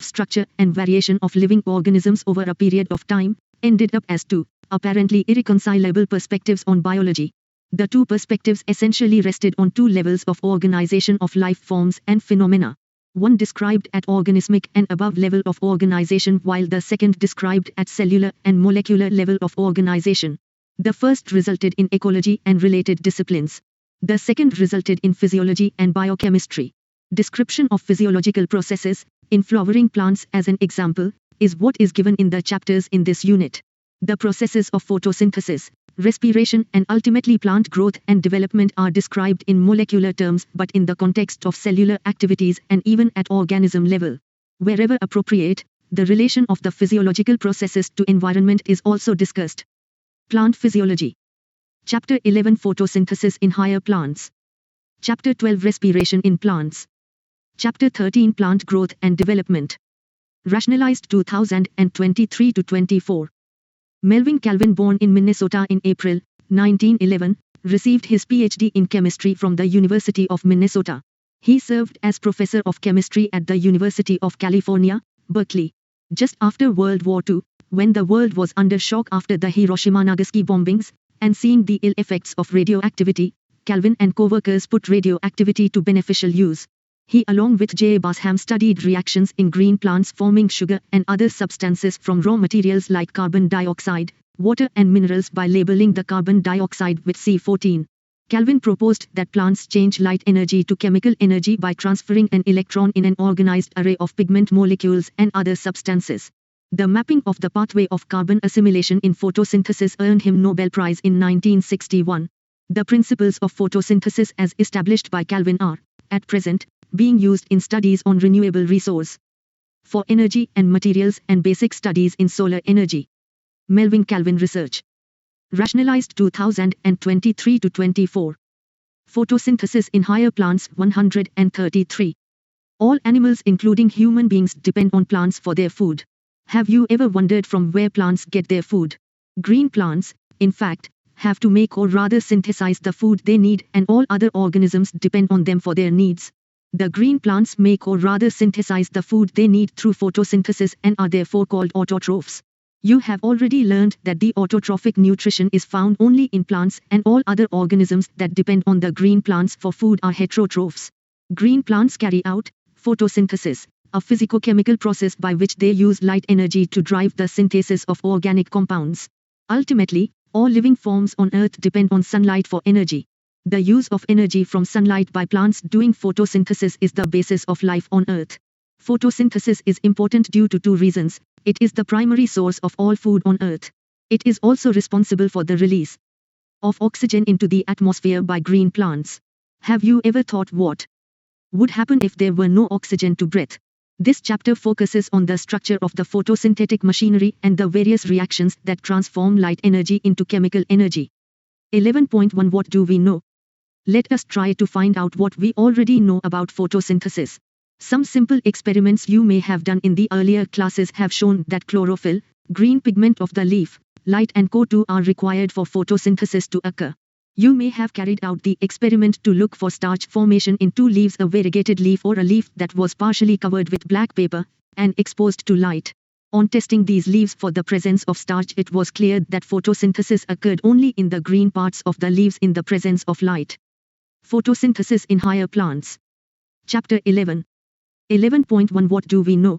structure and variation of living organisms over a period of time, ended up as two apparently irreconcilable perspectives on biology. The two perspectives essentially rested on two levels of organization of life forms and phenomena. One described at organismic and above level of organization, while the second described at cellular and molecular level of organization. The first resulted in ecology and related disciplines. The second resulted in physiology and biochemistry. Description of physiological processes, in flowering plants as an example, is what is given in the chapters in this unit. The processes of photosynthesis, respiration and ultimately plant growth and development are described in molecular terms, but in the context of cellular activities and even at organism level. Wherever appropriate, the relation of the physiological processes to environment is also discussed. Plant physiology. Chapter 11 Photosynthesis in higher plants. Chapter 12 Respiration in plants. Chapter 13 Plant growth and development. Rationalized 2023-24. Melvin Calvin, born in Minnesota in April 1911, received his PhD in chemistry from the University of Minnesota. He served as professor of chemistry at the University of California, Berkeley. Just after World War II, when the world was under shock after the Hiroshima-Nagasaki bombings, and seeing the ill effects of radioactivity, Calvin and co-workers put radioactivity to beneficial use. He along with J. Basham studied reactions in green plants forming sugar and other substances from raw materials like carbon dioxide, water and minerals by labeling the carbon dioxide with C14. Calvin proposed that plants change light energy to chemical energy by transferring an electron in an organized array of pigment molecules and other substances. The mapping of the pathway of carbon assimilation in photosynthesis earned him Nobel Prize in 1961. The principles of photosynthesis as established by Calvin are, at present, being used in studies on renewable resource for energy and materials and basic studies in solar energy. Melvin Calvin Research. Rationalized 2023-24. Photosynthesis in higher plants 133. All animals including human beings depend on plants for their food. Have you ever wondered from where plants get their food? Green plants, in fact, have to make or rather synthesize the food they need, and all other organisms depend on them for their needs. The green plants make or rather synthesize the food they need through photosynthesis and are therefore called autotrophs. You have already learned that the autotrophic nutrition is found only in plants, and all other organisms that depend on the green plants for food are heterotrophs. Green plants carry out photosynthesis, a physicochemical process by which they use light energy to drive the synthesis of organic compounds. Ultimately, all living forms on Earth depend on sunlight for energy. The use of energy from sunlight by plants doing photosynthesis is the basis of life on Earth. Photosynthesis is important due to two reasons. It is the primary source of all food on Earth. It is also responsible for the release of oxygen into the atmosphere by green plants. Have you ever thought what would happen if there were no oxygen to breathe? This chapter focuses on the structure of the photosynthetic machinery and the various reactions that transform light energy into chemical energy. 11.1 What do we know? Let us try to find out what we already know about photosynthesis. Some simple experiments you may have done in the earlier classes have shown that chlorophyll, green pigment of the leaf, light and CO2 are required for photosynthesis to occur. You may have carried out the experiment to look for starch formation in two leaves, a variegated leaf or a leaf that was partially covered with black paper and exposed to light. On testing these leaves for the presence of starch, it was clear that photosynthesis occurred only in the green parts of the leaves in the presence of light. Photosynthesis in higher plants. Chapter 11. 11.1 What do we know?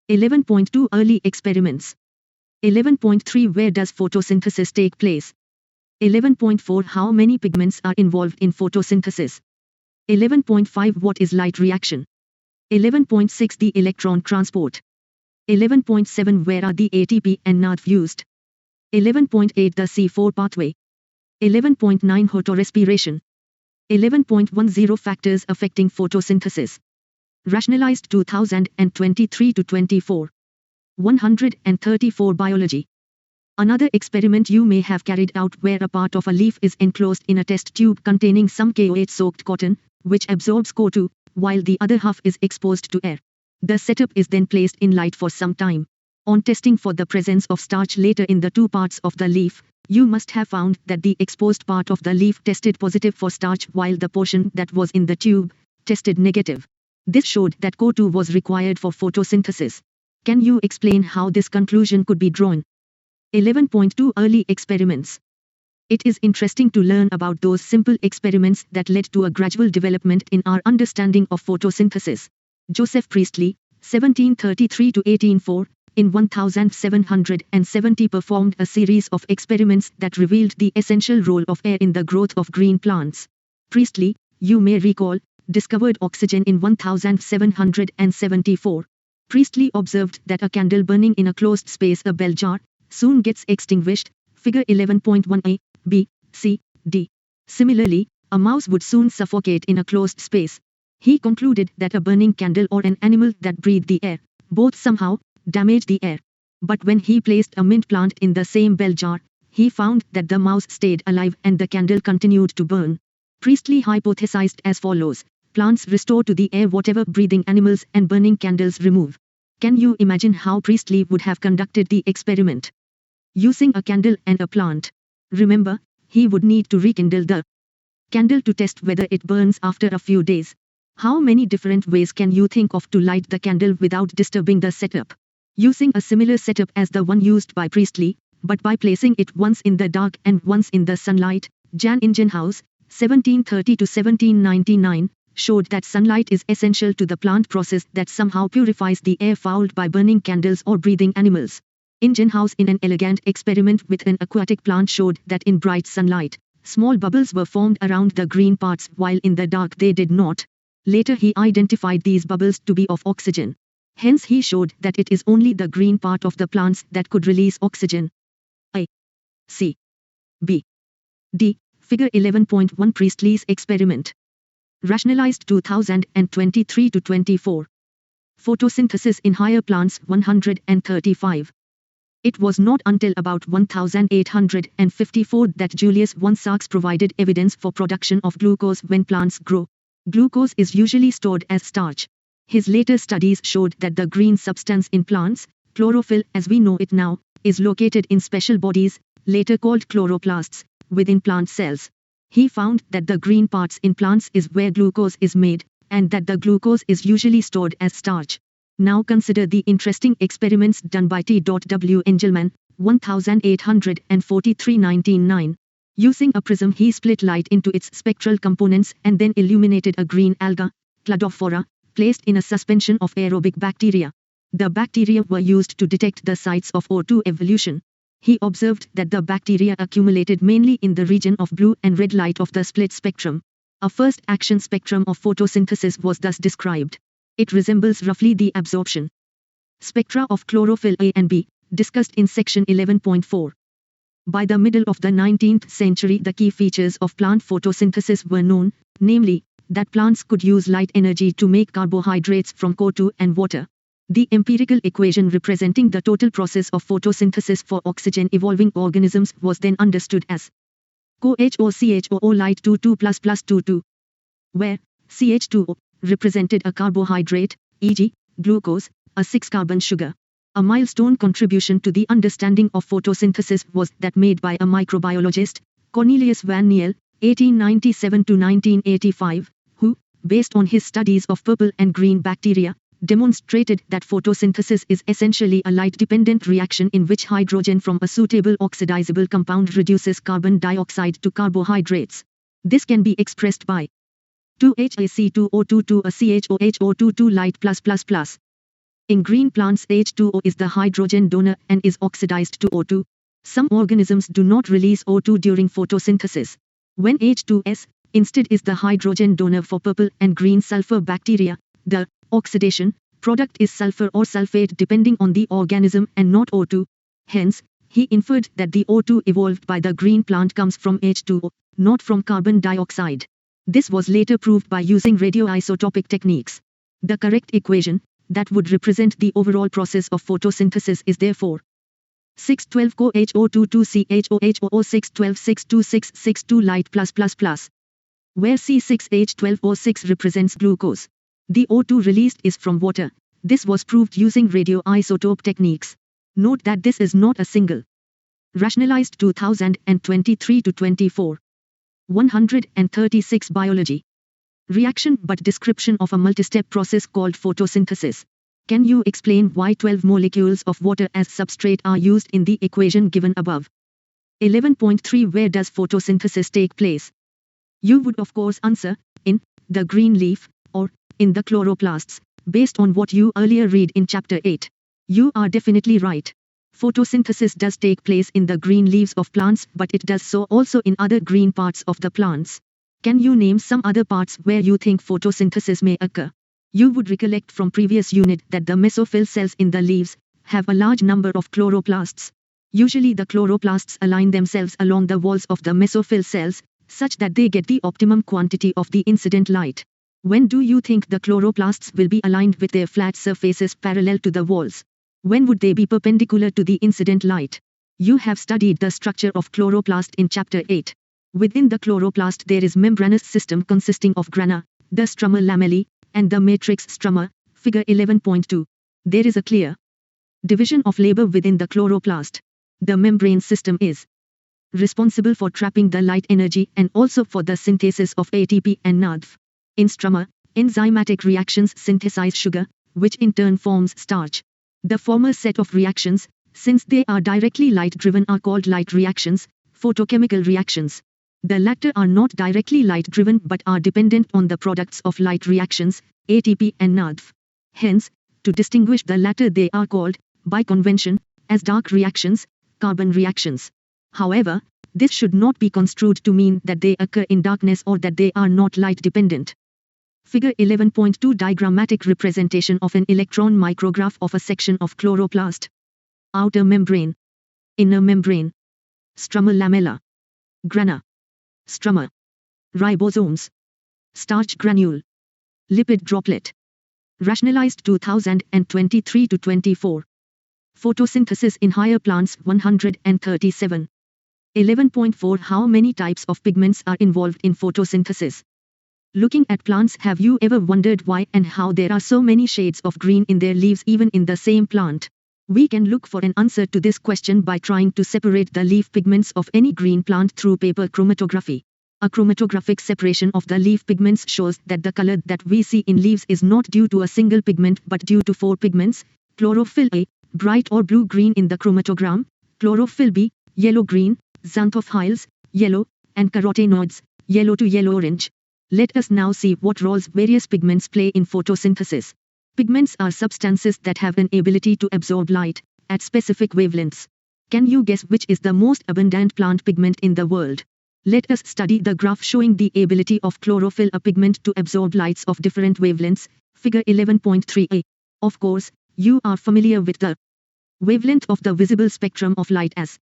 11.2 Early experiments. 11.3 Where does photosynthesis take place? 11.4 How many pigments are involved in photosynthesis? 11.5 What is light reaction? 11.6 The electron transport. 11.7 Where are the ATP and NAD used? 11.8 The C4 pathway. 11.9 Photorespiration. 11.10 Factors affecting photosynthesis. Rationalized 2023-24. 134 Biology. Another experiment you may have carried out where a part of a leaf is enclosed in a test tube containing some KOH-soaked cotton, which absorbs CO2, while the other half is exposed to air. The setup is then placed in light for some time. On testing for the presence of starch later in the two parts of the leaf, you must have found that the exposed part of the leaf tested positive for starch while the portion that was in the tube tested negative. This showed that CO2 was required for photosynthesis. Can you explain how this conclusion could be drawn? 11.2 Early experiments. It is interesting to learn about those simple experiments that led to a gradual development in our understanding of photosynthesis. Joseph Priestley, 1733 to 1804, in 1770 performed a series of experiments that revealed the essential role of air in the growth of green plants. Priestley, you may recall, discovered oxygen in 1774. Priestley observed that a candle burning in a closed space, a bell jar, soon gets extinguished, figure 11.1a, b, c, d. Similarly, a mouse would soon suffocate in a closed space. He concluded that a burning candle or an animal that breathed the air, both somehow, damaged the air. But when he placed a mint plant in the same bell jar, he found that the mouse stayed alive and the candle continued to burn. Priestley hypothesized as follows: plants restore to the air whatever breathing animals and burning candles remove. Can you imagine how Priestley would have conducted the experiment? Using a candle and a plant. Remember, he would need to rekindle the candle to test whether it burns after a few days. How many different ways can you think of to light the candle without disturbing the setup? Using a similar setup as the one used by Priestley, but by placing it once in the dark and once in the sunlight, Jan Ingenhousz, 1730 to 1799, showed that sunlight is essential to the plant process that somehow purifies the air fouled by burning candles or breathing animals. Ingenhousz in an elegant experiment with an aquatic plant showed that in bright sunlight, small bubbles were formed around the green parts while in the dark they did not. Later he identified these bubbles to be of oxygen. Hence he showed that it is only the green part of the plants that could release oxygen. A. C. B. D. Figure 11.1 Priestley's experiment. Rationalized 2023 to 24. Photosynthesis in higher plants 135. It was not until about 1854 that Julius von Sachs provided evidence for production of glucose when plants grow. Glucose is usually stored as starch. His later studies showed that the green substance in plants, chlorophyll as we know it now, is located in special bodies, later called chloroplasts, within plant cells. He found that the green parts in plants is where glucose is made, and that the glucose is usually stored as starch. Now consider the interesting experiments done by T.W. Engelmann, 1843-1909. Using a prism he split light into its spectral components and then illuminated a green alga, Cladophora, placed in a suspension of aerobic bacteria. The bacteria were used to detect the sites of O2 evolution. He observed that the bacteria accumulated mainly in the region of blue and red light of the split spectrum. A first action spectrum of photosynthesis was thus described. It resembles roughly the absorption spectra of chlorophyll A and B, discussed in section 11.4. By the middle of the 19th century the key features of plant photosynthesis were known, namely, that plants could use light energy to make carbohydrates from CO2 and water. The empirical equation representing the total process of photosynthesis for oxygen-evolving organisms was then understood as CHO light 22 ++ 22, where CH2O represented a carbohydrate, e.g., glucose, a 6-carbon sugar. A milestone contribution to the understanding of photosynthesis was that made by a microbiologist, Cornelius van Niel, 1897 to 1985, who, based on his studies of purple and green bacteria, demonstrated that photosynthesis is essentially a light-dependent reaction in which hydrogen from a suitable oxidizable compound reduces carbon dioxide to carbohydrates. This can be expressed by 2HAC2O2 to a CHOHO22 light +++. In green plants H2O is the hydrogen donor and is oxidized to O2. Some organisms do not release O2 during photosynthesis. When H2S, instead is the hydrogen donor for purple and green sulfur bacteria, the oxidation product is sulfur or sulfate depending on the organism and not O2. Hence, he inferred that the O2 evolved by the green plant comes from H2O, not from carbon dioxide. This was later proved by using radioisotopic techniques. The correct equation, that would represent the overall process of photosynthesis is therefore 612 CHO22 CHOHO 612 62662 light +++, where C6H12O6 represents glucose. The O2 released is from water. This was proved using radioisotope techniques. Note that this is not a single. Rationalized 2023 to 24. 136 Biology. reaction but description of a multi-step process called photosynthesis. Can you explain why 12 molecules of water as substrate are used in the equation given above? 11.3 Where does photosynthesis take place? You would of course answer, in the green leaf, or in the chloroplasts, based on what you earlier read in chapter 8. You are definitely right. Photosynthesis does take place in the green leaves of plants, but it does so also in other green parts of the plants. Can you name some other parts where you think photosynthesis may occur? You would recollect from previous unit that the mesophyll cells in the leaves have a large number of chloroplasts. Usually the chloroplasts align themselves along the walls of the mesophyll cells, such that they get the optimum quantity of the incident light. When do you think the chloroplasts will be aligned with their flat surfaces parallel to the walls? When would they be perpendicular to the incident light? You have studied the structure of chloroplast in chapter 8. Within the chloroplast there is membranous system consisting of grana, the stroma lamellae, and the matrix stroma, figure 11.2. There is a clear division of labor within the chloroplast. The membrane system is responsible for trapping the light energy and also for the synthesis of ATP and NADP. In stroma, enzymatic reactions synthesize sugar, which in turn forms starch. The former set of reactions, since they are directly light-driven, are called light reactions, photochemical reactions. The latter are not directly light-driven but are dependent on the products of light reactions, ATP and NADP. Hence, to distinguish the latter they are called, by convention, as dark reactions, carbon reactions. However, this should not be construed to mean that they occur in darkness or that they are not light-dependent. Figure 11.2 Diagrammatic representation of an electron micrograph of a section of chloroplast. Outer membrane. Inner membrane. Stroma lamella. Grana. Stroma. Ribosomes. Starch granule. Lipid droplet. Rationalized 2023-24. Photosynthesis in higher plants 137. 11.4 How many types of pigments are involved in photosynthesis? Looking at plants, have you ever wondered why and how there are so many shades of green in their leaves even in the same plant? We can look for an answer to this question by trying to separate the leaf pigments of any green plant through paper chromatography. A chromatographic separation of the leaf pigments shows that the color that we see in leaves is not due to a single pigment but due to 4 pigments: chlorophyll A, bright or blue-green in the chromatogram, chlorophyll B, yellow-green, xanthophyls, yellow, and carotenoids, yellow to yellow-orange. Let us now see what roles various pigments play in photosynthesis. Pigments are substances that have an ability to absorb light at specific wavelengths. Can you guess which is the most abundant plant pigment in the world? Let us study the graph showing the ability of chlorophyll, a pigment, to absorb lights of different wavelengths, figure 11.3a. Of course, you are familiar with the wavelength of the visible spectrum of light as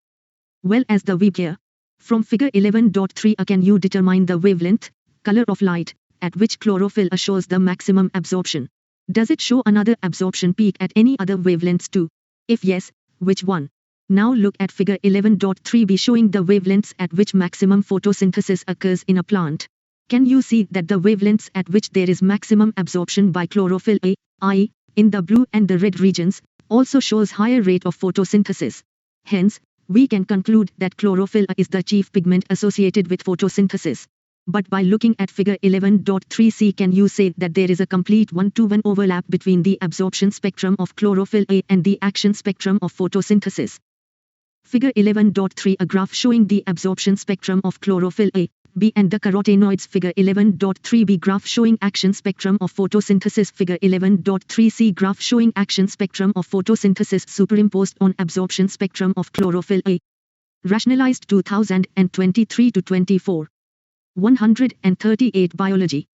well as the Weber. From figure 11.3a can you determine the wavelength, color of light, at which chlorophyll A shows the maximum absorption? Does it show another absorption peak at any other wavelengths too? If yes, which one? Now look at figure 11.3b showing the wavelengths at which maximum photosynthesis occurs in a plant. Can you see that the wavelengths at which there is maximum absorption by chlorophyll A, i.e., in the blue and the red regions, also shows higher rate of photosynthesis? Hence, we can conclude that chlorophyll A is the chief pigment associated with photosynthesis. But by looking at figure 11.3c, can you say that there is a complete one-to-one overlap between the absorption spectrum of chlorophyll A and the action spectrum of photosynthesis? Figure 11.3 a graph showing the absorption spectrum of chlorophyll A, B and the carotenoids. Figure 11.3b graph showing action spectrum of photosynthesis. Figure 11.3c graph showing action spectrum of photosynthesis superimposed on absorption spectrum of chlorophyll A. Rationalized 2023-24. 138 Biology.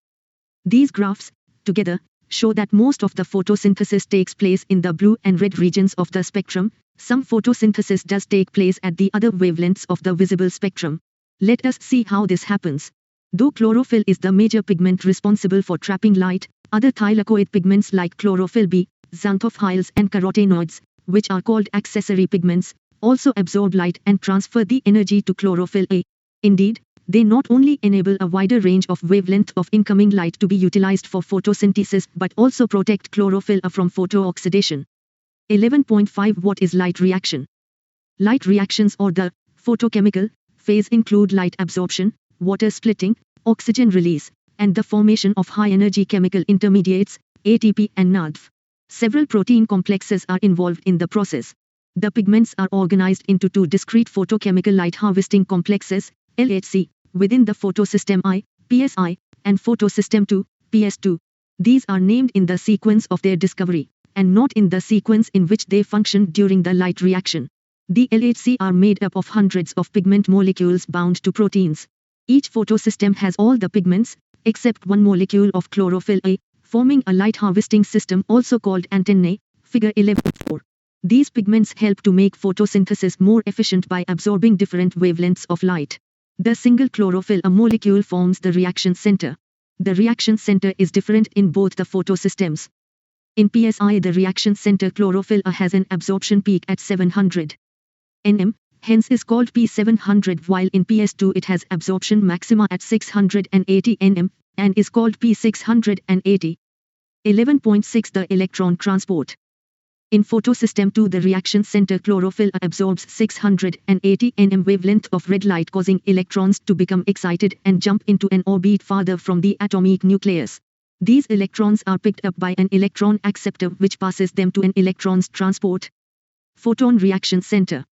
These graphs, together, show that most of the photosynthesis takes place in the blue and red regions of the spectrum. Some photosynthesis does take place at the other wavelengths of the visible spectrum. Let us see how this happens. Though chlorophyll is the major pigment responsible for trapping light, other thylakoid pigments like chlorophyll B, xanthophyls and carotenoids, which are called accessory pigments, also absorb light and transfer the energy to chlorophyll A. Indeed, they not only enable a wider range of wavelength of incoming light to be utilized for photosynthesis but also protect chlorophyll A from photooxidation. 11.5 What is light reaction? Light reactions or the photochemical phase include light absorption, water splitting, oxygen release, and the formation of high-energy chemical intermediates, ATP and NADP. Several protein complexes are involved in the process. The pigments are organized into two discrete photochemical light harvesting complexes, LHC, within the photosystem I, PSI, and photosystem II, PS2. These are named in the sequence of their discovery, and not in the sequence in which they function during the light reaction. The LHC are made up of hundreds of pigment molecules bound to proteins. Each photosystem has all the pigments, except one molecule of chlorophyll A, forming a light harvesting system also called antennae, figure 11.4. These pigments help to make photosynthesis more efficient by absorbing different wavelengths of light. The single chlorophyll A molecule forms the reaction center. The reaction center is different in both the photosystems. In PSI, the reaction center chlorophyll A has an absorption peak at 700 nm, hence is called P700, while in PS2 it has absorption maxima at 680 nm, and is called P680. 11.6 The electron transport. In photosystem 2, the reaction center chlorophyll A absorbs 680 nm wavelength of red light, causing electrons to become excited and jump into an orbit farther from the atomic nucleus. These electrons are picked up by an electron acceptor which passes them to an electron's transport. Photon reaction center.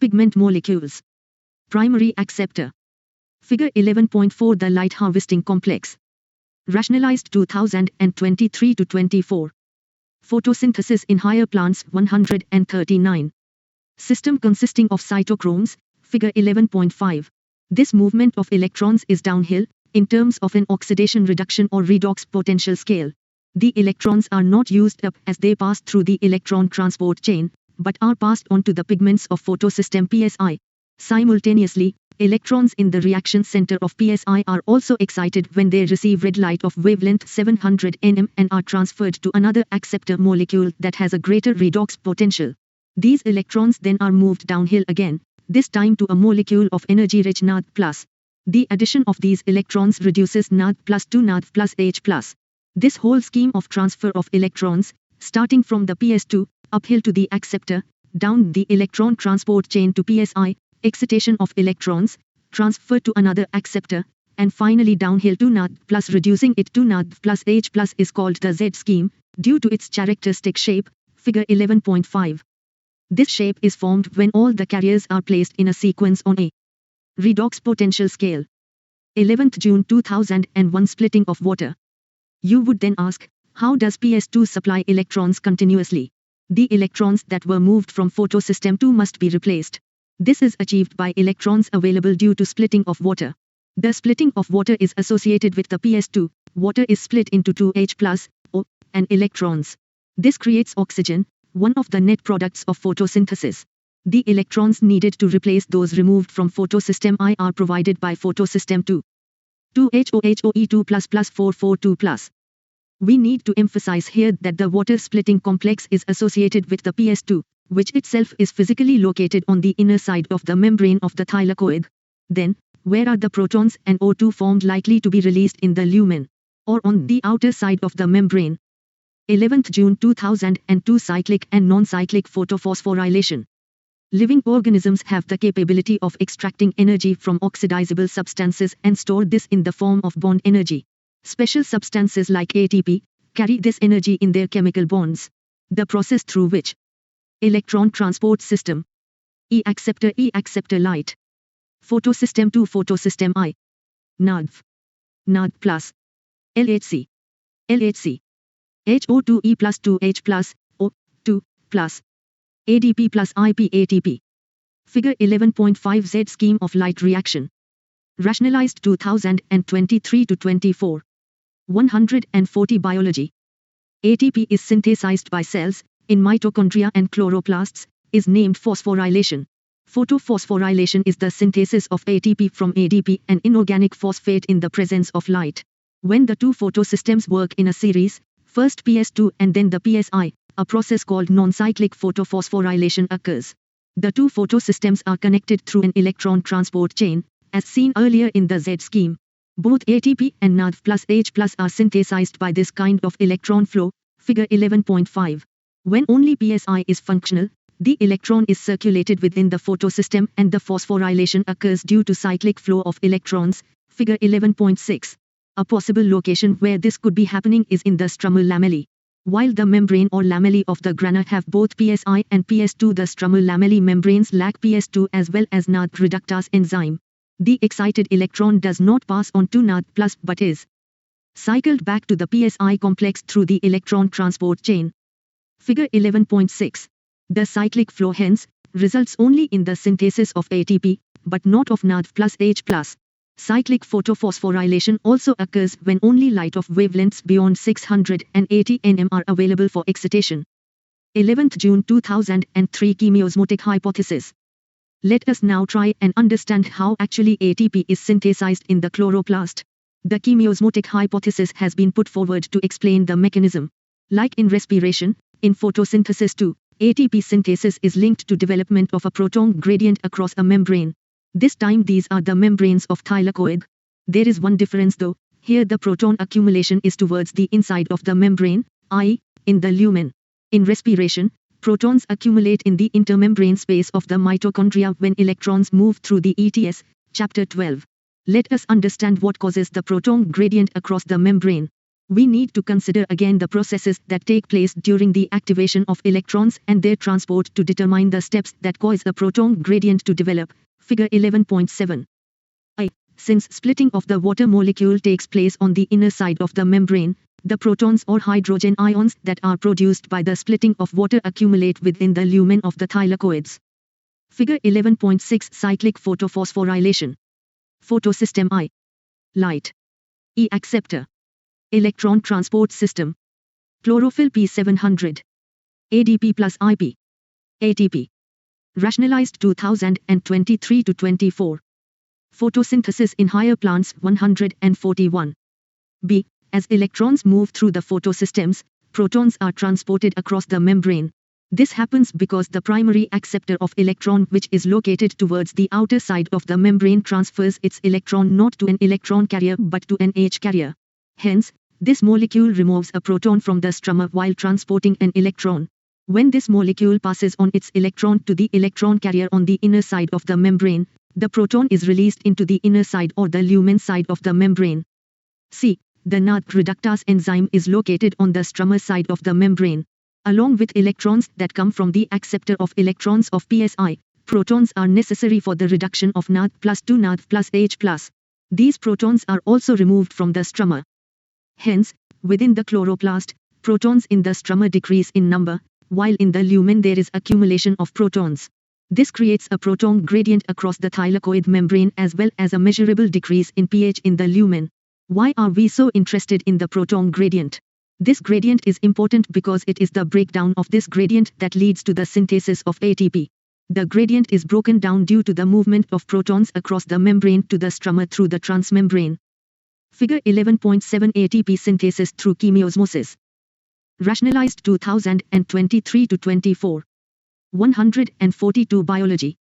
Pigment molecules. Primary acceptor. Figure 11.4 The light harvesting complex. Rationalized 2023-24. Photosynthesis in higher plants 139. System consisting of cytochromes, figure 11.5. This movement of electrons is downhill, in terms of an oxidation reduction or redox potential scale. The electrons are not used up as they pass through the electron transport chain, but are passed on to the pigments of photosystem PSI. Simultaneously, electrons in the reaction center of PSI are also excited when they receive red light of wavelength 700 nm and are transferred to another acceptor molecule that has a greater redox potential. These electrons then are moved downhill again, this time to a molecule of energy-rich NAD+. The addition of these electrons reduces NAD+ to NAD plus H+. This whole scheme of transfer of electrons, starting from the PS2, uphill to the acceptor, down the electron transport chain to PSI, excitation of electrons, transfer to another acceptor, and finally downhill to NAD+, reducing it to NAD plus H+, is called the Z scheme, due to its characteristic shape, figure 11.5. This shape is formed when all the carriers are placed in a sequence on a redox potential scale. 11th June 2001 Splitting of water. You would then ask, how does PS2 supply electrons continuously? The electrons that were moved from photosystem 2 must be replaced. This is achieved by electrons available due to splitting of water. The splitting of water is associated with the PS2. Water is split into two H+, O, and electrons. This creates oxygen, one of the net products of photosynthesis. The electrons needed to replace those removed from photosystem I are provided by photosystem 2. 2HOHOE2++442+. We need to emphasize here that the water splitting complex is associated with the PS2, which itself is physically located on the inner side of the membrane of the thylakoid. Then, where are the protons and O2 formed likely to be released in the lumen? Or on the outer side of the membrane? 11th June 2002 Cyclic and non-cyclic photophosphorylation. Living organisms have the capability of extracting energy from oxidizable substances and store this in the form of bond energy. Special substances like ATP carry this energy in their chemical bonds. The process through which electron transport system. E-acceptor light. Photosystem 2 photosystem I. NADP. NAD+. LHC. LHC. HO2E plus 2H plus, O2 plus. ADP plus IP ATP. Figure 11.5 Z scheme of light reaction. Rationalized 2023-24. 140 Biology. ATP is synthesized by cells, in mitochondria and chloroplasts, is named phosphorylation. Photophosphorylation is the synthesis of ATP from ADP, an inorganic phosphate in the presence of light. When the two photosystems work in a series, first PS2 and then the PSI, a process called non-cyclic photophosphorylation occurs. The two photosystems are connected through an electron transport chain, as seen earlier in the Z scheme. Both ATP and NAD plus H plus are synthesized by this kind of electron flow, figure 11.5. When only PSI is functional, the electron is circulated within the photosystem and the phosphorylation occurs due to cyclic flow of electrons, figure 11.6. A possible location where this could be happening is in the stromal lamellae. While the membrane or lamellae of the grana have both PSI and PS2, the stromal lamellae membranes lack PS2 as well as NAD reductase enzyme. The excited electron does not pass on to NAD+ but is cycled back to the PSI complex through the electron transport chain. Figure 11.6. The cyclic flow hence results only in the synthesis of ATP, but not of NAD plus H+. Cyclic photophosphorylation also occurs when only light of wavelengths beyond 680 nm are available for excitation. 11th June 2003 Chemiosmotic hypothesis. Let us now try and understand how actually ATP is synthesized in the chloroplast. The chemiosmotic hypothesis has been put forward to explain the mechanism. Like in respiration, in photosynthesis too, ATP synthesis is linked to development of a proton gradient across a membrane. This time these are the membranes of thylakoid. There is one difference though, here the proton accumulation is towards the inside of the membrane, i.e., in the lumen. In respiration, protons accumulate in the intermembrane space of the mitochondria when electrons move through the ETS, chapter 12. Let us understand what causes the proton gradient across the membrane. We need to consider again the processes that take place during the activation of electrons and their transport to determine the steps that cause a proton gradient to develop. Figure 11.7. Since splitting of the water molecule takes place on the inner side of the membrane, the protons or hydrogen ions that are produced by the splitting of water accumulate within the lumen of the thylakoids. Figure 11.6. Cyclic photophosphorylation. Photosystem I. Light. E acceptor. Electron transport system. Chlorophyll P700. ADP plus IP. ATP. Rationalized 2023-24. Photosynthesis in higher plants 141. B. As electrons move through the photosystems, protons are transported across the membrane. This happens because the primary acceptor of electron, which is located towards the outer side of the membrane, transfers its electron not to an electron carrier but to an H carrier. Hence, this molecule removes a proton from the stroma while transporting an electron. When this molecule passes on its electron to the electron carrier on the inner side of the membrane, the proton is released into the inner side or the lumen side of the membrane. C. The NAD reductase enzyme is located on the stroma side of the membrane. Along with electrons that come from the acceptor of electrons of PSI, protons are necessary for the reduction of NAD plus to NAD plus H+. These protons are also removed from the stroma. Hence, within the chloroplast, protons in the stroma decrease in number, while in the lumen there is accumulation of protons. This creates a proton gradient across the thylakoid membrane as well as a measurable decrease in pH in the lumen. Why are we so interested in the proton gradient? This gradient is important because it is the breakdown of this gradient that leads to the synthesis of ATP. The gradient is broken down due to the movement of protons across the membrane to the stroma through the transmembrane. Figure 11.7. ATP synthesis through chemiosmosis. Rationalized 2023-24. 142 Biology.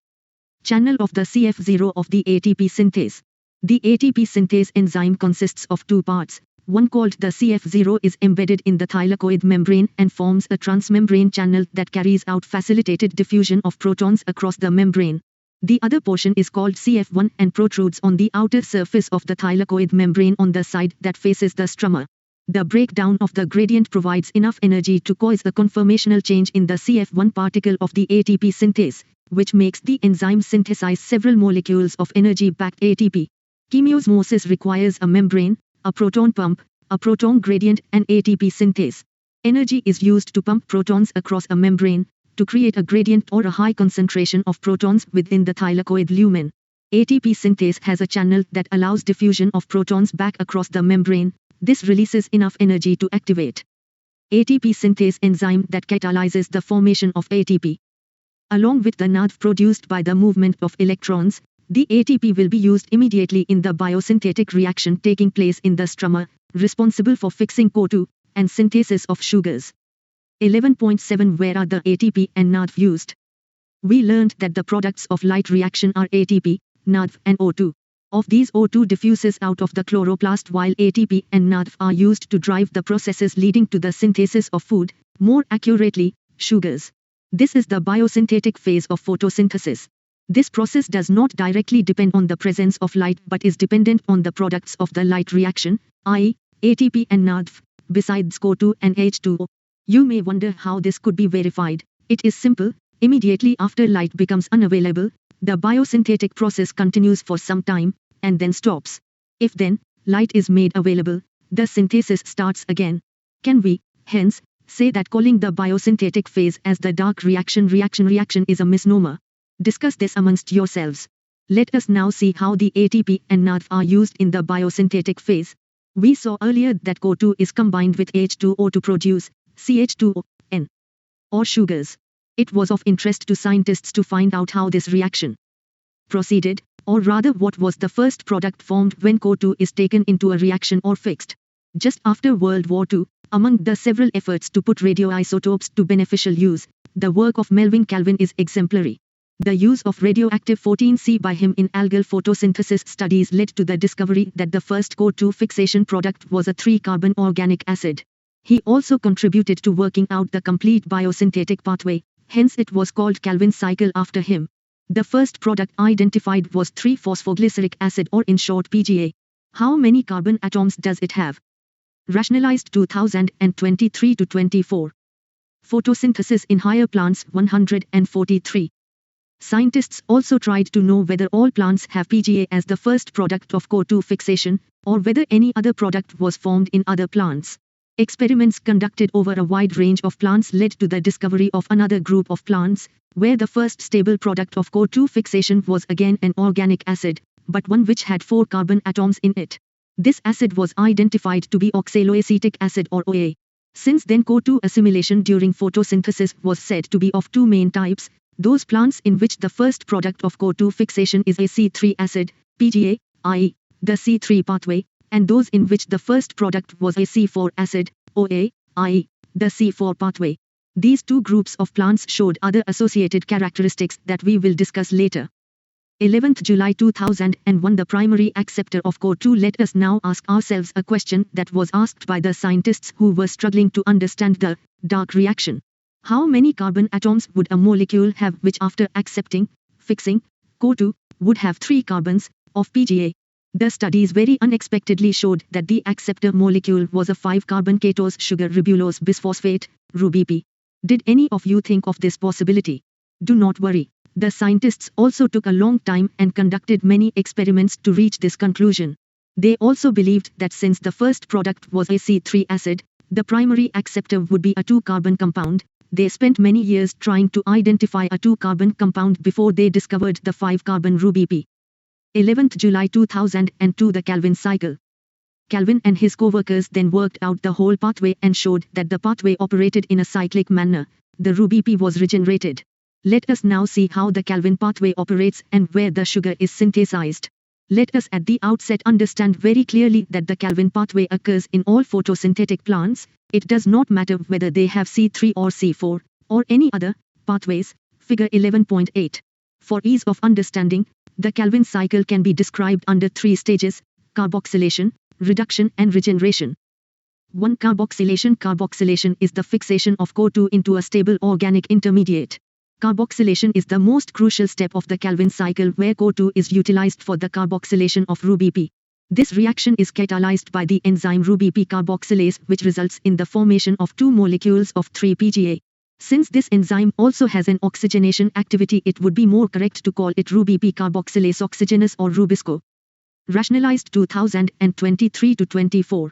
Channel of the CF0 of the ATP synthase. The ATP synthase enzyme consists of two parts. One called the CF0 is embedded in the thylakoid membrane and forms a transmembrane channel that carries out facilitated diffusion of protons across the membrane. The other portion is called CF1 and protrudes on the outer surface of the thylakoid membrane on the side that faces the stroma. The breakdown of the gradient provides enough energy to cause a conformational change in the CF1 particle of the ATP synthase, which makes the enzyme synthesize several molecules of energy-packed ATP. Chemiosmosis requires a membrane, a proton pump, a proton gradient and ATP synthase. Energy is used to pump protons across a membrane, to create a gradient or a high concentration of protons within the thylakoid lumen. ATP synthase has a channel that allows diffusion of protons back across the membrane. This releases enough energy to activate ATP synthase enzyme that catalyzes the formation of ATP. Along with the NAD produced by the movement of electrons, the ATP will be used immediately in the biosynthetic reaction taking place in the stroma, responsible for fixing CO2 and synthesis of sugars. 11.7. Where are the ATP and NAD used? We learned that the products of light reaction are ATP, NAD and O2. Of these, O2 diffuses out of the chloroplast while ATP and NAD are used to drive the processes leading to the synthesis of food, more accurately, sugars. This is the biosynthetic phase of photosynthesis. This process does not directly depend on the presence of light but is dependent on the products of the light reaction, i.e., ATP and NADP, besides CO2 and H2O. You may wonder how this could be verified. It is simple. Immediately after light becomes unavailable, the biosynthetic process continues for some time, and then stops. If then, light is made available, the synthesis starts again. Can we, hence, say that calling the biosynthetic phase as the dark reaction is a misnomer? Discuss this amongst yourselves. Let us now see how the ATP and NADP are used in the biosynthetic phase. We saw earlier that CO2 is combined with H2O to produce CH2O, N, or sugars. It was of interest to scientists to find out how this reaction proceeded, or rather what was the first product formed when CO2 is taken into a reaction or fixed. Just after World War II, among the several efforts to put radioisotopes to beneficial use, the work of Melvin Calvin is exemplary. The use of radioactive 14C by him in algal photosynthesis studies led to the discovery that the first CO2 fixation product was a 3-carbon organic acid. He also contributed to working out the complete biosynthetic pathway, hence it was called Calvin's cycle after him. The first product identified was 3-phosphoglyceric acid, or in short PGA. How many carbon atoms does it have? Rationalized 2023-24. Photosynthesis in higher plants 143. Scientists also tried to know whether all plants have PGA as the first product of CO2 fixation, or whether any other product was formed in other plants. Experiments conducted over a wide range of plants led to the discovery of another group of plants, where the first stable product of CO2 fixation was again an organic acid, but one which had 4 carbon atoms in it. This acid was identified to be oxaloacetic acid, or OA. Since then, CO2 assimilation during photosynthesis was said to be of 2 main types: those plants in which the first product of CO2 fixation is a C3 acid, PGA, i.e., the C3 pathway, and those in which the first product was a C4 acid, OA, i.e., the C4 pathway. These 2 groups of plants showed other associated characteristics that we will discuss later. 11th July 2001. The primary acceptor of CO2. Let us now ask ourselves a question that was asked by the scientists who were struggling to understand the dark reaction. How many carbon atoms would a molecule have which, after accepting, fixing, CO2, would have 3 carbons of PGA? The studies very unexpectedly showed that the acceptor molecule was a 5-carbon ketose sugar ribulose bisphosphate, RuBP. Did any of you think of this possibility? Do not worry. The scientists also took a long time and conducted many experiments to reach this conclusion. They also believed that since the first product was a C3 acid, the primary acceptor would be a 2-carbon compound. They spent many years trying to identify a 2-carbon compound before they discovered the 5-carbon RuBP. 11th July 2002. The Calvin cycle. Calvin and his co-workers then worked out the whole pathway and showed that the pathway operated in a cyclic manner. The RuBP was regenerated. Let us now see how the Calvin pathway operates and where the sugar is synthesized. Let us at the outset understand very clearly that the Calvin pathway occurs in all photosynthetic plants. It does not matter whether they have C3 or C4, or any other pathways. Figure 11.8. For ease of understanding, the Calvin cycle can be described under 3 stages: carboxylation, reduction and regeneration. 1. Carboxylation. Carboxylation is the fixation of CO2 into a stable organic intermediate. Carboxylation is the most crucial step of the Calvin cycle, where CO2 is utilized for the carboxylation of RuBP. This reaction is catalyzed by the enzyme RuBP carboxylase, which results in the formation of 2 molecules of 3-PGA. Since this enzyme also has an oxygenation activity, it would be more correct to call it RuBP carboxylase oxygenase or Rubisco. Rationalized 2023-24.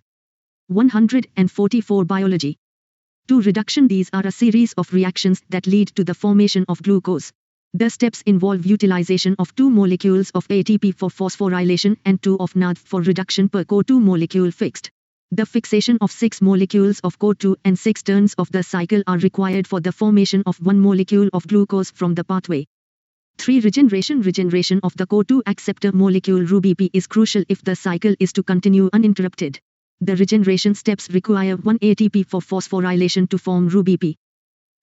144. Biology. 2. Reduction. These are a series of reactions that lead to the formation of glucose. The steps involve utilization of 2 molecules of ATP for phosphorylation and 2 of NADP for reduction per CO2 molecule fixed. The fixation of 6 molecules of CO2 and 6 turns of the cycle are required for the formation of 1 molecule of glucose from the pathway. 3. Regeneration. Regeneration of the CO2 acceptor molecule RuBP is crucial if the cycle is to continue uninterrupted. The regeneration steps require 1 ATP for phosphorylation to form RuBP.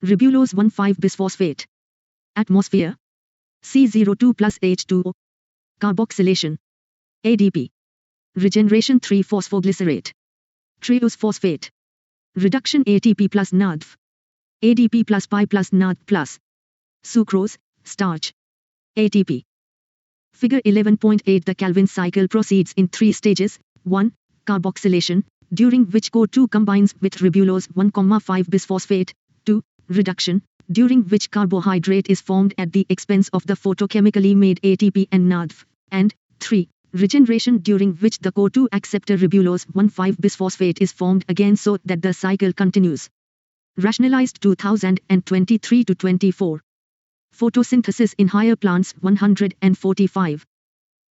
Ribulose 1,5-bisphosphate. Atmosphere. C02 plus H2O. Carboxylation. ADP. Regeneration 3-phosphoglycerate. Triose phosphate. Reduction ATP plus NADP. ADP plus pi plus NADP plus. Sucrose, starch. ATP. Figure 11.8. The Calvin cycle proceeds in 3 stages. 1. carboxylation, during which CO2 combines with ribulose 1,5 bisphosphate. 2. Reduction, during which carbohydrate is formed at the expense of the photochemically made ATP and NADP. And 3. Regeneration, during which the CO2 acceptor ribulose 1,5 bisphosphate is formed again so that the cycle continues. Rationalized 2023-24. Photosynthesis in higher plants 145.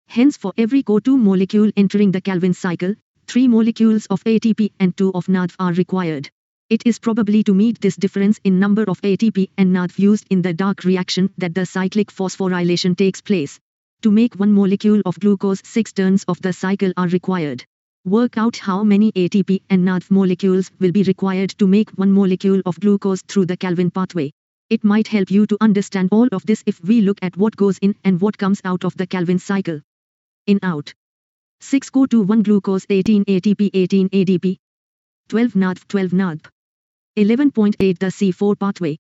Hence for every CO2 molecule entering the Calvin cycle, 3 molecules of ATP and 2 of NADP are required. It is probably to meet this difference in number of ATP and NADP used in the dark reaction that the cyclic phosphorylation takes place. To make 1 molecule of glucose, 6 turns of the cycle are required. Work out how many ATP and NADP molecules will be required to make 1 molecule of glucose through the Calvin pathway. It might help you to understand all of this if we look at what goes in and what comes out of the Calvin cycle. In out. 6 CO2 1 glucose 18 ATP 18 ADP 12 NADP 12 NADP 11.8 The C4 pathway.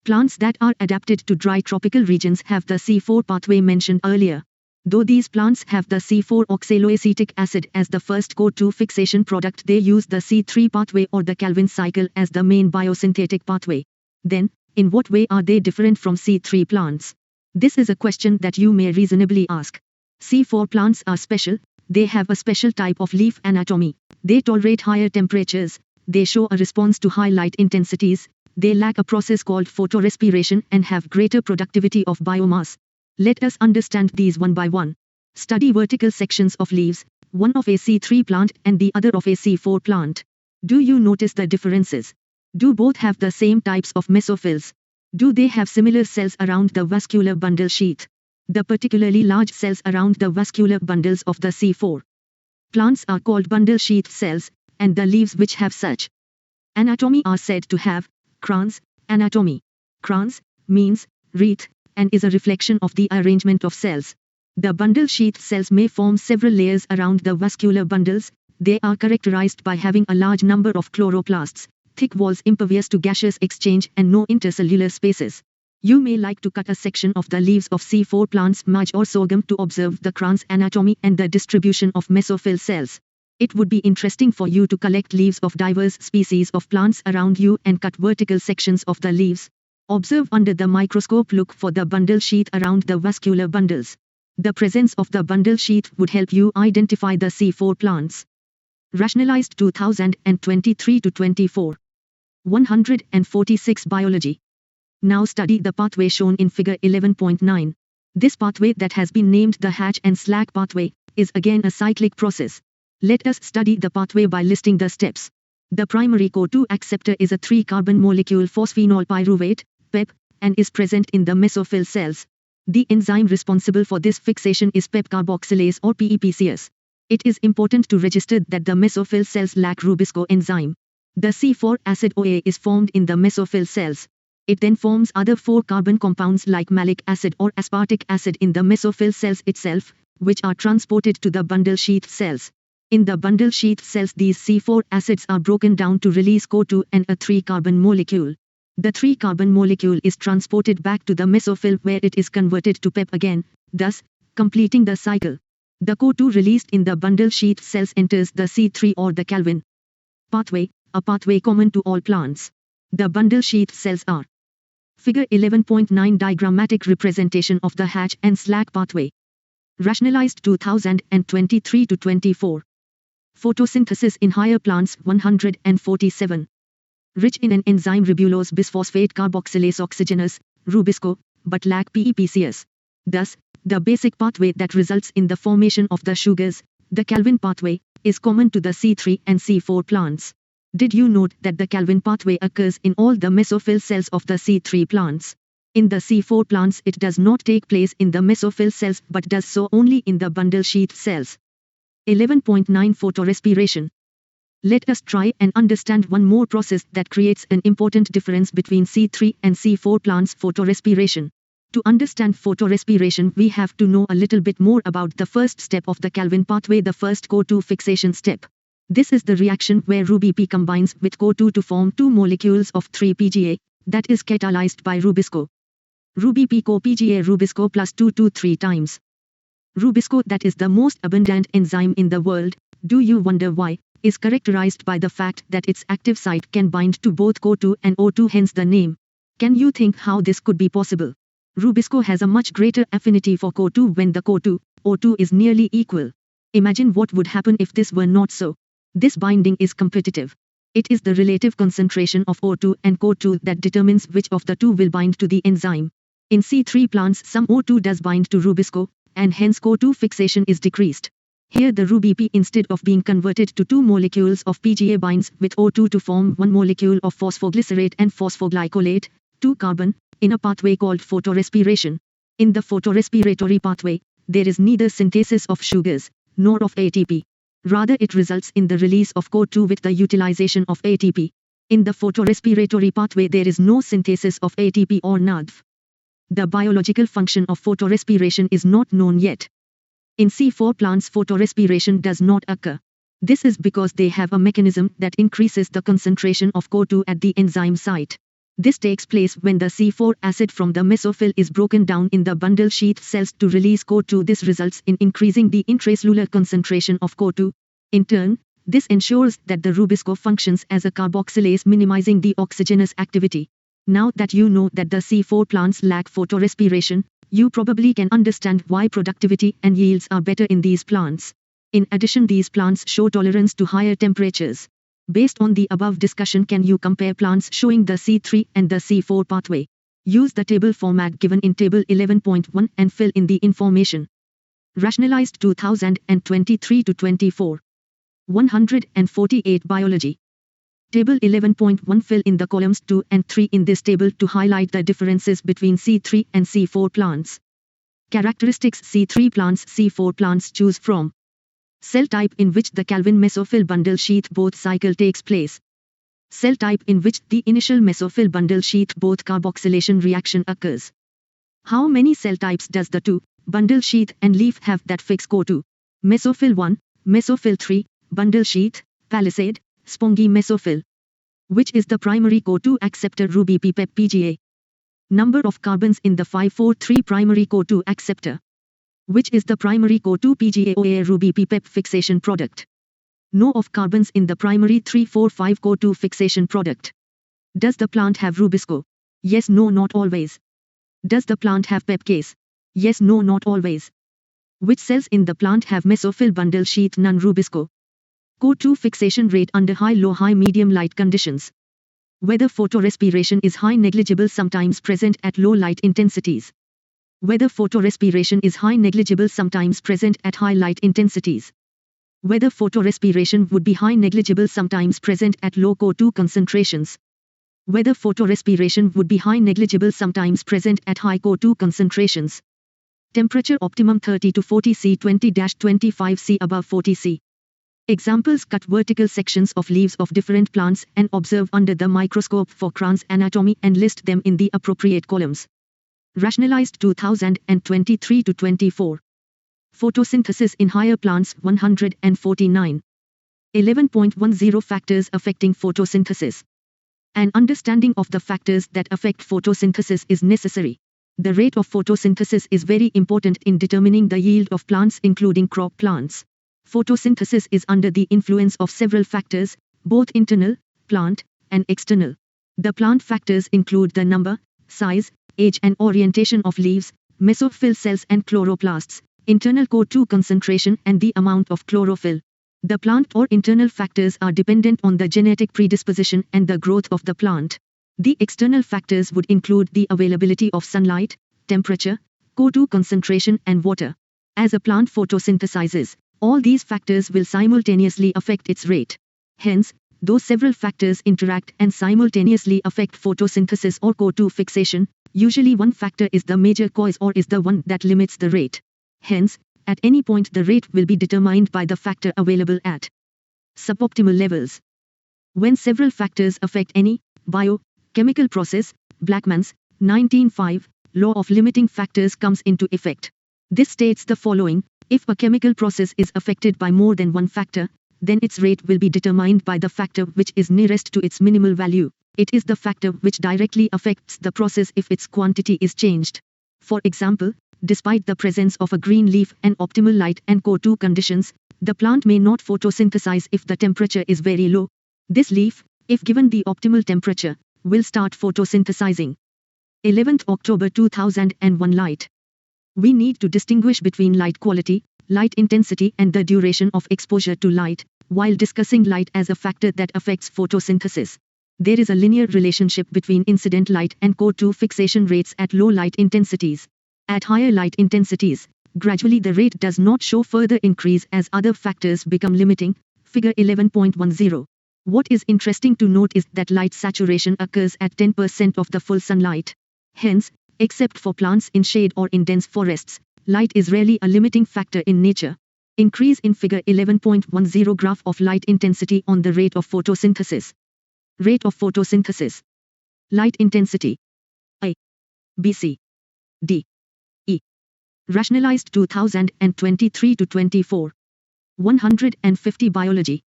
Plants that are adapted to dry tropical regions have the C4 pathway mentioned earlier. Though these plants have the C4 oxaloacetic acid as the first CO2 fixation product, they use the C3 pathway or the Calvin cycle as the main biosynthetic pathway. Then, in what way are they different from C3 plants? This is a question that you may reasonably ask. C4 plants are special. They have a special type of leaf anatomy. They tolerate higher temperatures. They show a response to high light intensities. They lack a process called photorespiration and have greater productivity of biomass. Let us understand these one by one. Study vertical sections of leaves, one of a C3 plant and the other of a C4 plant. Do you notice the differences? Do both have the same types of mesophils? Do they have similar cells around the vascular bundle sheath? The particularly large cells around the vascular bundles of the C4 plants are called bundle sheath cells, and the leaves which have such anatomy are said to have Kranz anatomy. Kranz means wreath and is a reflection of the arrangement of cells. The bundle sheath cells may form several layers around the vascular bundles. They are characterized by having a large number of chloroplasts, thick walls impervious to gaseous exchange and no intercellular spaces. You may like to cut a section of the leaves of C4 plants, maj or sorghum, to observe the Kranz anatomy and the distribution of mesophyll cells. It would be interesting for you to collect leaves of diverse species of plants around you and cut vertical sections of the leaves. Observe under the microscope. Look for the bundle sheath around the vascular bundles. The presence of the bundle sheath would help you identify the C4 plants. Rationalized 2023-24. 146 Biology. Now study the pathway shown in figure 11.9. This pathway, that has been named the Hatch and Slack pathway, is again a cyclic process. Let us study the pathway by listing the steps. The primary CO2 acceptor is a 3-carbon molecule phosphonol pyruvate, PEP, and is present in the mesophyll cells. The enzyme responsible for this fixation is PEP carboxylase or PEPCS. It is important to register that the mesophyll cells lack Rubisco enzyme. The C4 acid OA is formed in the mesophyll cells. It then forms other 4-carbon compounds like malic acid or aspartic acid in the mesophyll cells itself, which are transported to the bundle sheath cells. In the bundle sheath cells, these C4 acids are broken down to release CO2 and a 3-carbon molecule. The 3-carbon molecule is transported back to the mesophyll where it is converted to PEP again, thus completing the cycle. The CO2 released in the bundle sheath cells enters the C3 or the Calvin pathway, a pathway common to all plants. The bundle sheath cells are Figure 11.9 diagrammatic representation of the Hatch and Slack pathway. Rationalized 2023-24. Photosynthesis in higher plants 147. Rich in an enzyme ribulose bisphosphate carboxylase oxygenase, Rubisco, but lack PEPCS. Thus, the basic pathway that results in the formation of the sugars, the Calvin pathway, is common to the C3 and C4 plants. Did you note that the Calvin pathway occurs in all the mesophyll cells of the C3 plants? In the C4 plants it does not take place in the mesophyll cells but does so only in the bundle sheath cells. 11.9 Photorespiration. Let us try and understand one more process that creates an important difference between C3 and C4 plants: photorespiration. To understand photorespiration, we have to know a little bit more about the first step of the Calvin pathway, the first CO2 fixation step. This is the reaction where RuBP combines with CO2 to form 2 molecules of 3-PGA, that is catalyzed by Rubisco. RuBP co-PGA Rubisco plus 2 to 3 times. Rubisco, that is the most abundant enzyme in the world, Do you wonder why? Is characterized by the fact that its active site can bind to both CO2 and O2, hence the name. Can you think how this could be possible? Rubisco has a much greater affinity for CO2 when the CO2, O2 is nearly equal. Imagine what would happen if this were not so. This binding is competitive. It is the relative concentration of O2 and CO2 that determines which of the two will bind to the enzyme. In C3 plants, some O2 does bind to Rubisco, and hence CO2 fixation is decreased. Here the RuBP, instead of being converted to 2 molecules of PGA, binds with O2 to form 1 molecule of phosphoglycerate and phosphoglycolate, 2-carbon, in a pathway called photorespiration. In the photorespiratory pathway, there is neither synthesis of sugars, nor of ATP. Rather, it results in the release of CO2 with the utilization of ATP. In the photorespiratory pathway, there is no synthesis of ATP or NADP. The biological function of photorespiration is not known yet. In C4 plants, photorespiration does not occur. This is because they have a mechanism that increases the concentration of CO2 at the enzyme site. This takes place when the C4 acid from the mesophyll is broken down in the bundle sheath cells to release CO2. This results in increasing the intracellular concentration of CO2. In turn, this ensures that the Rubisco functions as a carboxylase, minimizing the oxygenous activity. Now that you know that the C4 plants lack photorespiration, you probably can understand why productivity and yields are better in these plants. In addition, these plants show tolerance to higher temperatures. Based on the above discussion, can you compare plants showing the C3 and the C4 pathway? Use the table format given in Table 11.1 and fill in the information. Rationalized 2023-24. 148 Biology. Table 11.1. Fill in the columns 2 and 3 in this table to highlight the differences between C3 and C4 plants. Characteristics: C3 plants, C4 plants. Choose from. Cell type in which the Calvin mesophyll bundle sheath both cycle takes place. Cell type in which the initial mesophyll bundle sheath both carboxylation reaction occurs. How many cell types does the 2, bundle sheath and leaf have that fix CO2? Mesophyll 1, mesophyll 3, bundle sheath, palisade, spongy mesophyll. Which is the primary CO2 acceptor? RuBP PEP PGA. Number of carbons in the 543 primary CO2 acceptor. Which is the primary CO2 PGA OA RuBP PEP fixation product? No of carbons in the primary 345 CO2 fixation product. Does the plant have Rubisco? Yes, no, not always. Does the plant have PEP case? Yes, no, not always. Which cells in the plant have mesophyll bundle sheath? None. Rubisco. CO2 fixation rate under high, low, high, medium light conditions. Whether photorespiration is high, negligible, sometimes present at low light intensities. Whether photorespiration is high, negligible, sometimes present at high light intensities. Whether photorespiration would be high, negligible, sometimes present at low CO2 concentrations. Whether photorespiration would be high, negligible, sometimes present at high CO2 concentrations. Temperature optimum 30 to 40 C, 20-25 C, above 40 C. Examples: cut vertical sections of leaves of different plants and observe under the microscope for crans anatomy and list them in the appropriate columns. Rationalized 2023-24. Photosynthesis in higher plants 149. 11.10 Factors affecting photosynthesis. An understanding of the factors that affect photosynthesis is necessary. The rate of photosynthesis is very important in determining the yield of plants, including crop plants. Photosynthesis is under the influence of several factors, both internal, plant, and external. The plant factors include the number, size, age and orientation of leaves, mesophyll cells and chloroplasts, internal CO2 concentration and the amount of chlorophyll. The plant or internal factors are dependent on the genetic predisposition and the growth of the plant. The external factors would include the availability of sunlight, temperature, CO2 concentration and water. As a plant photosynthesizes, all these factors will simultaneously affect its rate. Hence, though several factors interact and simultaneously affect photosynthesis or CO2 fixation, usually one factor is the major cause or is the one that limits the rate. Hence, at any point the rate will be determined by the factor available at suboptimal levels. When several factors affect any biochemical process, Blackman's 1905 law of limiting factors comes into effect. This states the following: if a chemical process is affected by more than one factor, then its rate will be determined by the factor which is nearest to its minimal value. It is the factor which directly affects the process if its quantity is changed. For example, despite the presence of a green leaf and optimal light and CO2 conditions, The plant may not photosynthesize if the temperature is very low. This leaf, if given the optimal temperature, will start photosynthesizing. 11th October 2001 Light. We need to distinguish between light quality, light intensity and the duration of exposure to light, while discussing light as a factor that affects photosynthesis. There is a linear relationship between incident light and CO2 fixation rates at low light intensities. At higher light intensities, gradually the rate does not show further increase as other factors become limiting. Figure 11.10. What is interesting to note is that light saturation occurs at 10% of the full sunlight. Hence, except for plants in shade or in dense forests, light is rarely a limiting factor in nature. Increase in figure 11.10 graph of light intensity on the rate of photosynthesis. Rate of photosynthesis. Light intensity. A. B. C. D. E. Rationalized 2023-24. 150 Biology.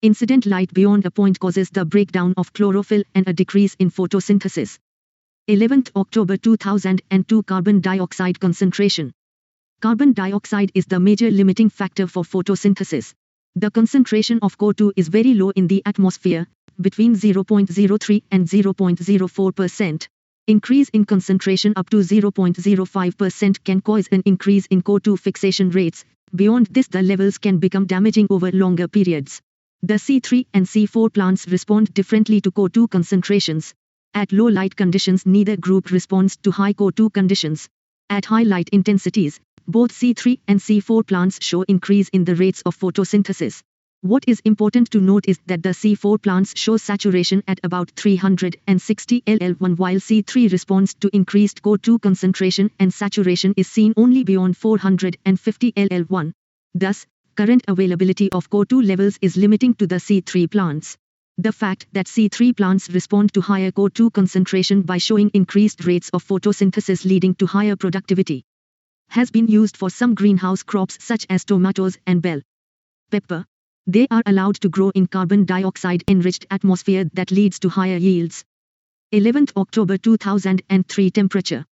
Incident light beyond a point causes the breakdown of chlorophyll and a decrease in photosynthesis. 11th October 2002 Carbon dioxide concentration. Carbon dioxide is the major limiting factor for photosynthesis. The concentration of CO2 is very low in the atmosphere, between 0.03 and 0.04%. Increase in concentration up to 0.05% can cause an increase in CO2 fixation rates. Beyond this, the levels can become damaging over longer periods. The C3 and C4 plants respond differently to CO2 concentrations. At low light conditions, neither group responds to high CO2 conditions. At high light intensities, both C3 and C4 plants show increase in the rates of photosynthesis. What is important to note is that the C4 plants show saturation at about 360 ll1 while C3 responds to increased CO2 concentration and saturation is seen only beyond 450 ll1. Thus, current availability of CO2 levels is limiting to the C3 plants. The fact that C3 plants respond to higher CO2 concentration by showing increased rates of photosynthesis leading to higher productivity has been used for some greenhouse crops such as tomatoes and bell pepper. They are allowed to grow in carbon dioxide-enriched atmosphere that leads to higher yields. 11th October 2003 Temperature.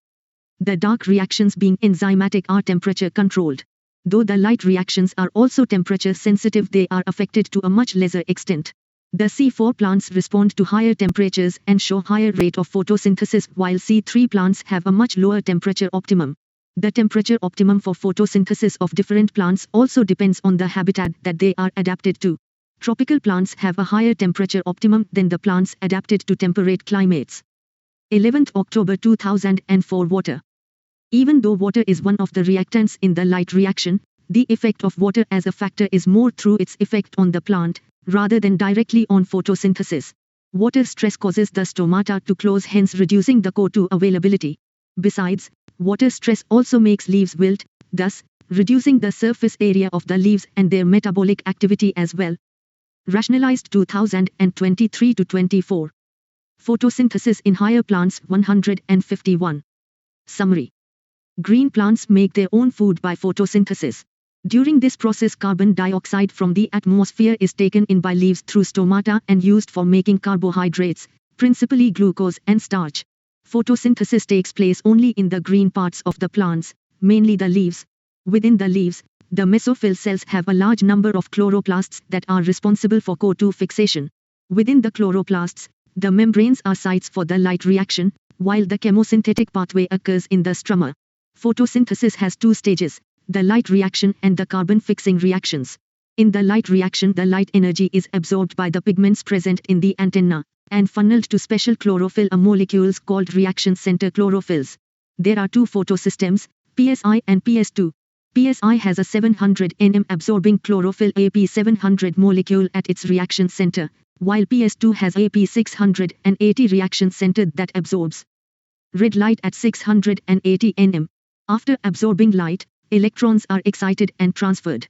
The dark reactions being enzymatic are temperature controlled. Though the light reactions are also temperature sensitive, they are affected to a much lesser extent. The C4 plants respond to higher temperatures and show higher rate of photosynthesis while C3 plants have a much lower temperature optimum. The temperature optimum for photosynthesis of different plants also depends on the habitat that they are adapted to. Tropical plants have a higher temperature optimum than the plants adapted to temperate climates. 11th October 2004 Water. Even though water is one of the reactants in the light reaction, the effect of water as a factor is more through its effect on the plant, rather than directly on photosynthesis. Water stress causes the stomata to close, hence reducing the CO2 availability. Besides, water stress also makes leaves wilt, thus, reducing the surface area of the leaves and their metabolic activity as well. Rationalized 2023-24. Photosynthesis in higher plants 151. Summary. Green plants make their own food by photosynthesis. During this process, carbon dioxide from the atmosphere is taken in by leaves through stomata and used for making carbohydrates, principally glucose and starch. Photosynthesis takes place only in the green parts of the plants, mainly the leaves. Within the leaves, the mesophyll cells have a large number of chloroplasts that are responsible for CO2 fixation. Within the chloroplasts, the membranes are sites for the light reaction, while the chemosynthetic pathway occurs in the stroma. Photosynthesis has two stages, the light reaction and the carbon-fixing reactions. In the light reaction, the light energy is absorbed by the pigments present in the antenna, and funneled to special chlorophyll molecules called reaction center chlorophylls. There are two photosystems, PSI and PS2. PSI has a 700 nm absorbing chlorophyll AP700 molecule at its reaction center, while PS2 has AP680 reaction center that absorbs red light at 680 nm. After absorbing light, electrons are excited and transferred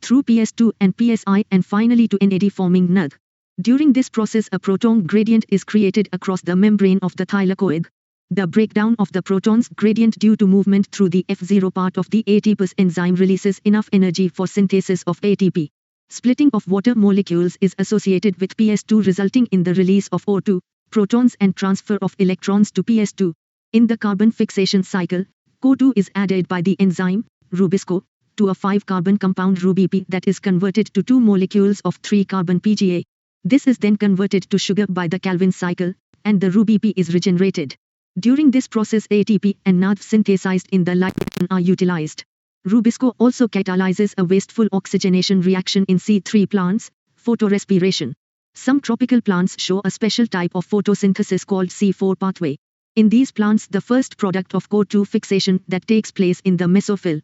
through PS2 and PSI and finally to NAD forming NAD. During this process, a proton gradient is created across the membrane of the thylakoid. The breakdown of the protons gradient due to movement through the F0 part of the ATPase enzyme releases enough energy for synthesis of ATP. Splitting of water molecules is associated with PS2, resulting in the release of O2, protons, and transfer of electrons to PS2. In the carbon fixation cycle, CO2 is added by the enzyme, Rubisco, to a 5-carbon compound RuBP that is converted to 2 molecules of 3-carbon PGA. This is then converted to sugar by the Calvin cycle, and the RuBP is regenerated. During this process ATP and NAD synthesized in the light are utilized. Rubisco also catalyzes a wasteful oxygenation reaction in C3 plants, photorespiration. Some tropical plants show a special type of photosynthesis called C4 pathway. In these plants, the first product of CO2 fixation that takes place in the mesophyll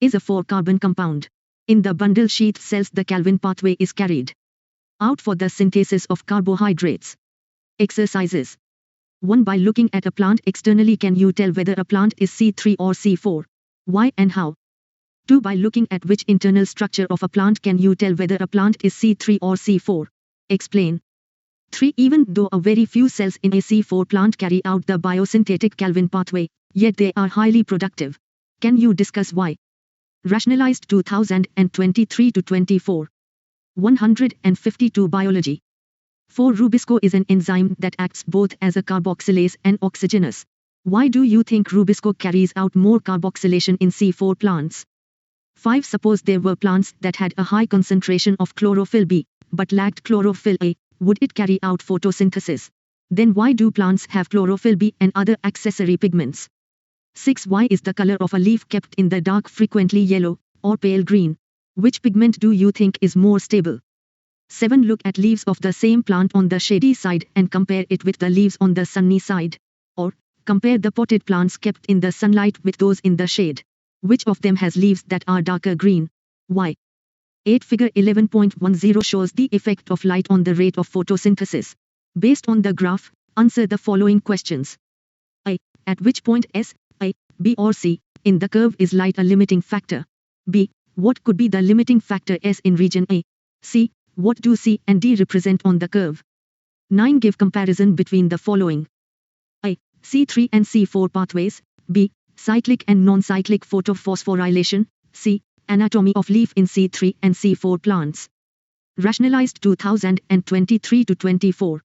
is a 4-carbon compound. In the bundle sheath cells, the Calvin pathway is carried out for the synthesis of carbohydrates. Exercises. 1. By looking at a plant externally, can you tell whether a plant is C3 or C4? Why and how? 2. By looking at which internal structure of a plant can you tell whether a plant is C3 or C4? Explain. 3. Even though a very few cells in a C4 plant carry out the biosynthetic Calvin pathway, yet they are highly productive. Can you discuss why? Rationalized 2023-24. 152 Biology. 4. Rubisco is an enzyme that acts both as a carboxylase and oxygenase. Why do you think Rubisco carries out more carboxylation in C4 plants? 5. Suppose there were plants that had a high concentration of chlorophyll B, but lacked chlorophyll A. Would it carry out photosynthesis? Then why do plants have chlorophyll B and other accessory pigments? 6. Why is the color of a leaf kept in the dark, frequently yellow, or pale green? Which pigment do you think is more stable? 7. Look at leaves of the same plant on the shady side and compare it with the leaves on the sunny side. Or, compare the potted plants kept in the sunlight with those in the shade. Which of them has leaves that are darker green? Why? 8. Figure 11.10 shows the effect of light on the rate of photosynthesis. Based on the graph, answer the following questions. A. At which point S, A, B or C in the curve is light a limiting factor? B. What could be the limiting factor S in region A? C. What do C and D represent on the curve? 9. Give comparison between the following. A. C3 and C4 pathways. B. Cyclic and non-cyclic photophosphorylation. C. Anatomy of leaf in C3 and C4 plants. Rationalized 2023-24.